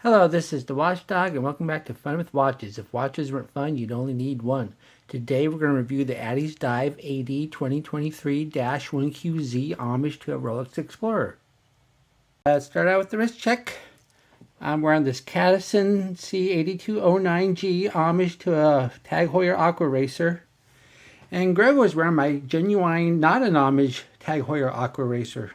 Hello, this is the Watchdog, and welcome back to Fun with Watches. If watches weren't fun, you'd only need one. Today we're going to review the ADDIESDIVE AD2023-1QZ homage to a Rolex Explorer. Let's start out with the wrist check. I'm wearing this Cadison C8209G homage to a Tag Heuer Aqua Racer. And Greg was wearing my genuine, not an homage, Tag Heuer Aqua Racer.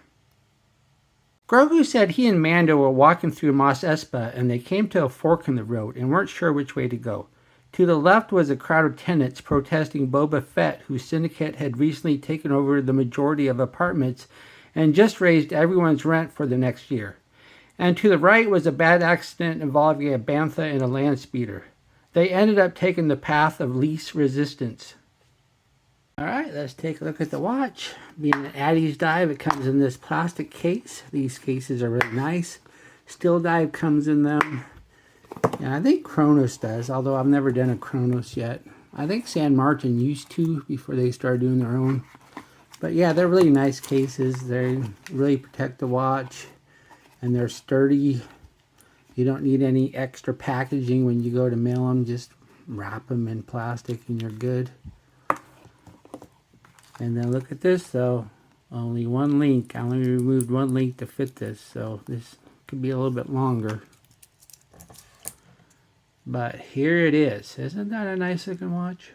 Grogu said he and Mando were walking through Mos Espa and they came to a fork in the road and weren't sure which way to go. To the left was a crowd of tenants protesting Boba Fett, whose syndicate had recently taken over the majority of apartments and just raised everyone's rent for the next year. And to the right was a bad accident involving a bantha and a land speeder. They ended up taking the path of least resistance. Alright, let's take a look at the watch. Being an ADDIESDIVE, it comes in this plastic case. These cases are really nice. Still Dive comes in them. And I think Chronos does, although I've never done a Chronos yet. I think San Martin used to before they started doing their own. But yeah, they're really nice cases. They really protect the watch. And they're sturdy. You don't need any extra packaging when you go to mail them. Just wrap them in plastic and you're good. And then look at this though, only one link. I only removed one link to fit this, so this could be a little bit longer. But here it is. Isn't that a nice looking watch?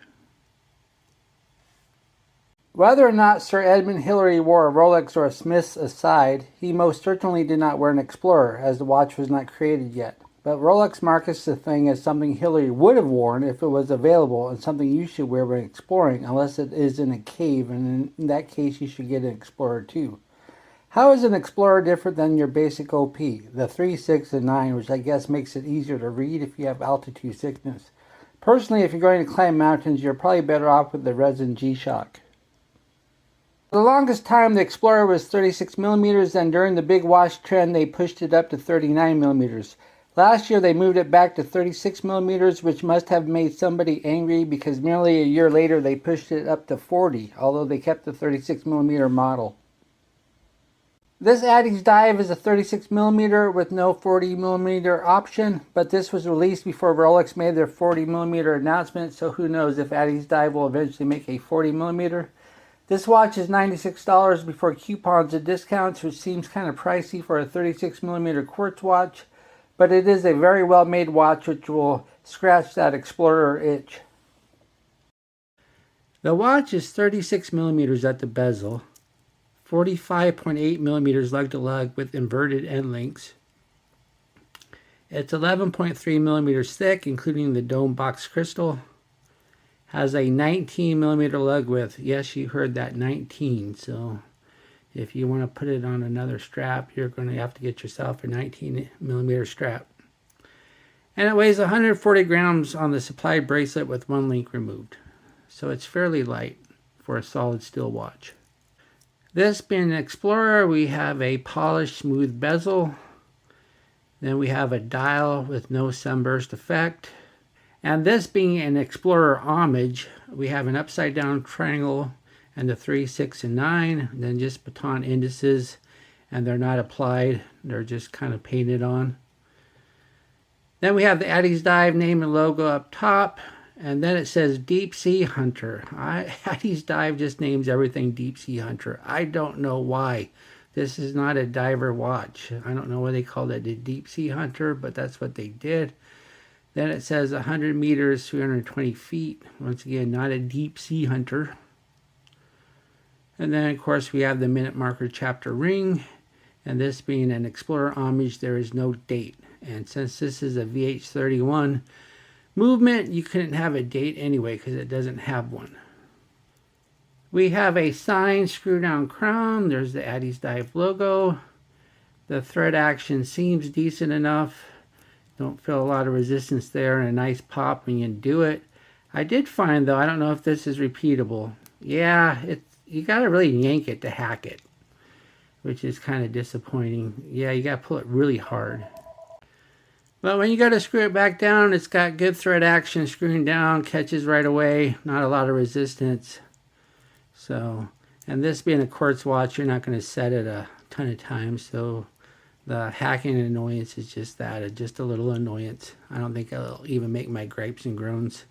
Whether or not Sir Edmund Hillary wore a Rolex or a Smith's aside, he most certainly did not wear an Explorer, as the watch was not created yet. But Rolex markets the thing as something Hillary would have worn if it was available and something you should wear when exploring, unless it is in a cave, and in that case you should get an Explorer too. How is an Explorer different than your basic OP, the 3, 6, and 9, which I guess makes it easier to read if you have altitude sickness? Personally, if you're going to climb mountains, you're probably better off with the resin G-Shock. For the longest time, the Explorer was 36mm, and during the big watch trend, they pushed it up to 39mm. Last year, they moved it back to 36mm, which must have made somebody angry because merely a year later, they pushed it up to 40, although they kept the 36mm model. This ADDIESDIVE is a 36mm with no 40mm option, but this was released before Rolex made their 40mm announcement, so who knows if ADDIESDIVE will eventually make a 40mm. This watch is $96 before coupons and discounts, which seems kind of pricey for a 36mm Quartz watch. But it is a very well made watch which will scratch that Explorer itch. The watch is 36mm at the bezel, 45.8mm lug to lug with inverted end links. It's 11.3mm thick, including the dome box crystal. Has a 19mm lug width. Yes, you heard that, 19. So if you want to put it on another strap, you're going to have to get yourself a 19mm strap. And it weighs 140 grams on the supplied bracelet with one link removed. So it's fairly light for a solid steel watch. This being an Explorer, we have a polished smooth bezel. Then we have a dial with no sunburst effect. And this being an Explorer homage, we have an upside down triangle and the 3, 6, and 9, and then just baton indices, and they're not applied, they're just kind of painted on. Then we have the ADDIESDIVE name and logo up top, and then it says Deep Sea Hunter. ADDIESDIVE just names everything Deep Sea Hunter. I don't know why. This is not a diver watch. I don't know why they called it a Deep Sea Hunter, but that's what they did. Then it says 100 meters, 320 feet. Once again, not a Deep Sea Hunter. And then, of course, we have the minute marker chapter ring. And this being an Explorer homage, there is no date. And since this is a VH31 movement, you couldn't have a date anyway because it doesn't have one. We have a signed screw-down crown. There's the ADDIESDIVE logo. The thread action seems decent enough. Don't feel a lot of resistance there, and a nice pop when you do it. I did find, though, I don't know if this is repeatable. Yeah, you got to really yank it to hack it, which is kind of disappointing. Yeah, you got to pull it really hard. But when you go to screw it back down, it's got good thread action. Screwing down catches right away. Not a lot of resistance. So, and this being a quartz watch, you're not going to set it a ton of times, so The hacking annoyance is just that. It's just a little annoyance. I don't think it'll even make my gripes and groans.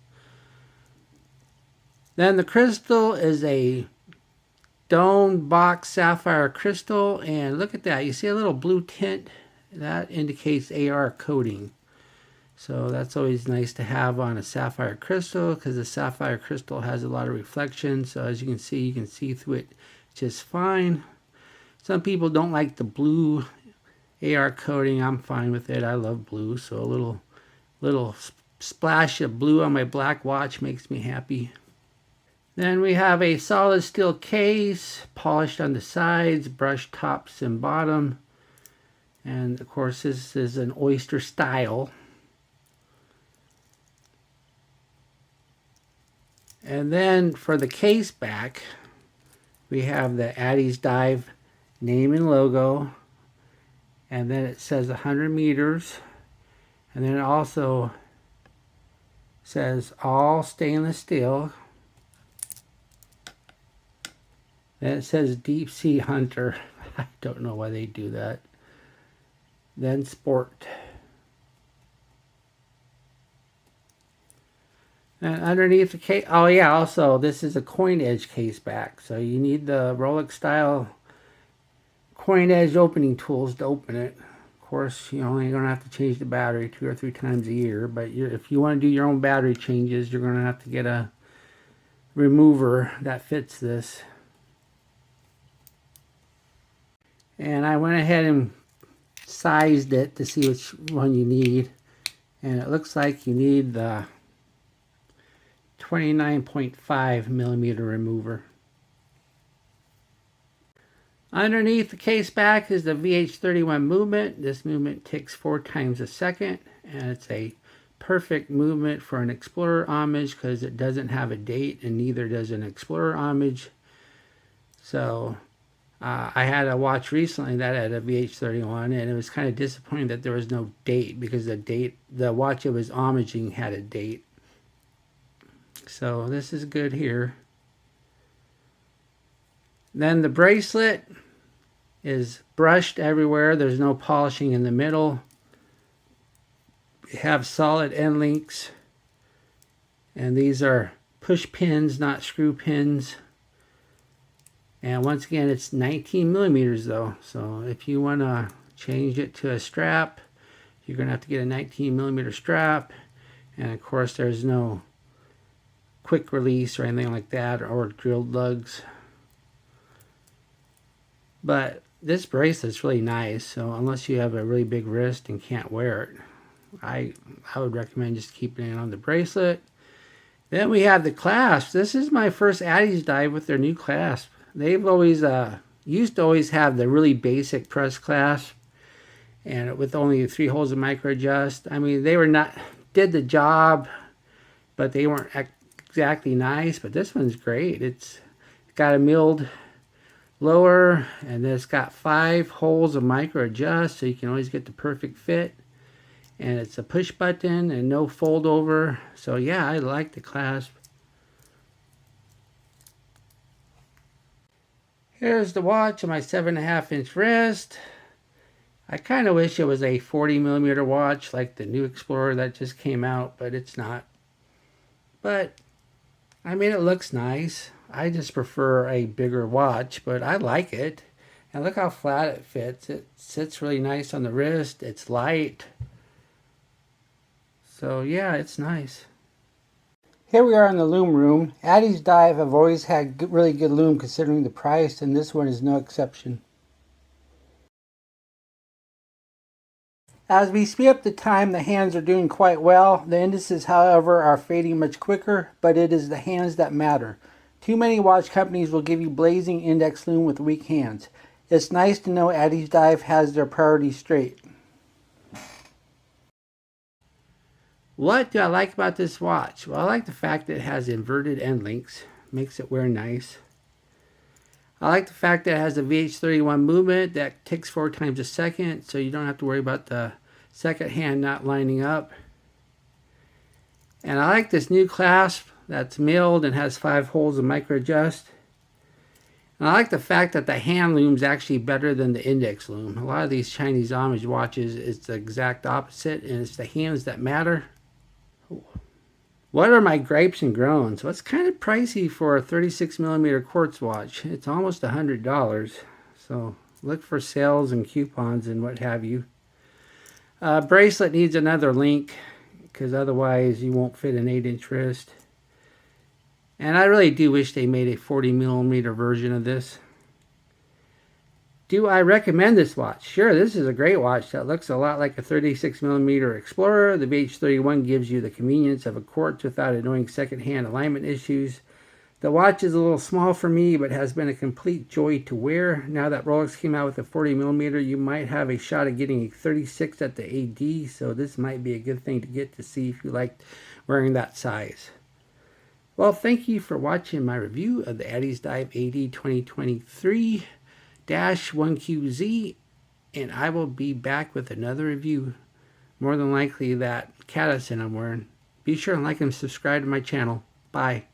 Then the crystal is a domed box sapphire crystal. And look at that. You see a little blue tint? That indicates AR coating. So that's always nice to have on a sapphire crystal, because the sapphire crystal has a lot of reflection. So as you can see through it just fine. Some people don't like the blue AR coating. I'm fine with it. I love blue, so a little splash of blue on my black watch makes me happy. Then we have a solid steel case, polished on the sides, brushed tops and bottom. And of course this is an oyster style. And then for the case back, we have the ADDIESDIVE name and logo. And then it says 100 meters. And then it also says all stainless steel. Then it says Deep Sea Hunter. I don't know why they do that. Then Sport. And underneath the case, oh yeah, also this is a coin edge case back. So you need the Rolex style coin edge opening tools to open it. Of course, you're only going to have to change the battery 2 or 3 times a year. But if you want to do your own battery changes, you're going to have to get a remover that fits this. And I went ahead and sized it to see which one you need. And it looks like you need the 29.5 millimeter remover. Underneath the case back is the VH31 movement. This movement ticks 4 times a second, and it's a perfect movement for an Explorer homage because it doesn't have a date, and neither does an Explorer homage. So I had a watch recently that had a VH31, and it was kind of disappointing that there was no date, because the watch it was homaging had a date. So this is good here. Then the bracelet is brushed everywhere. There's no polishing in the middle. We have solid end links. And these are push pins, not screw pins. And once again, it's 19 millimeters though. So if you want to change it to a strap, you're going to have to get a 19 millimeter strap. And of course, there's no quick release or anything like that, or drilled lugs. But this bracelet's really nice, so unless you have a really big wrist and can't wear it, I would recommend just keeping it on the bracelet. Then we have the clasp. This is my first ADDIESDIVE with their new clasp. They've always used to always have the really basic press clasp, and with only 3 holes of micro adjust. I mean, they did the job, but they weren't exactly nice. But this one's great. It's got a milled lower, and then it's got 5 holes of micro adjust, so you can always get the perfect fit. And it's a push button and no fold over. So yeah, I like the clasp. Here's the watch on my 7.5 inch wrist. I kind of wish it was a 40 millimeter watch like the new Explorer that just came out, but it's not. But I mean, it looks nice. I just prefer a bigger watch, but I like it. And look how flat it fits. It sits really nice on the wrist. It's light. So yeah, it's nice. Here we are in the Lume room. ADDIESDIVE have always had really good Lume considering the price, and this one is no exception. As we speed up the time, the hands are doing quite well. The indices, however, are fading much quicker, but it is the hands that matter. Too many watch companies will give you blazing index Lume with weak hands. It's nice to know ADDIESDIVE has their priorities straight. What do I like about this watch? Well, I like the fact that it has inverted end links. Makes it wear nice. I like the fact that it has a VH31 movement that ticks 4 times a second, so you don't have to worry about the second hand not lining up. And I like this new clasp that's milled and has 5 holes of micro adjust. And I like the fact that the hand lume's actually better than the index lume. A lot of these Chinese homage watches, it's the exact opposite, and it's the hands that matter. What are my gripes and groans? Well, it's kind of pricey for a 36mm quartz watch. It's almost $100. So look for sales and coupons and what have you. Bracelet needs another link because otherwise you won't fit an 8-inch wrist. And I really do wish they made a 40mm version of this. Do I recommend this watch? Sure, this is a great watch that looks a lot like a 36mm Explorer. The BH31 gives you the convenience of a quartz without annoying secondhand alignment issues. The watch is a little small for me, but has been a complete joy to wear. Now that Rolex came out with a 40mm, you might have a shot at getting a 36 at the AD, so this might be a good thing to get to see if you like wearing that size. Well, thank you for watching my review of the ADDIESDIVE AD2023-1QZ, and I will be back with another review, more than likely that Cadison I'm wearing. Be sure and like and subscribe to my channel. Bye.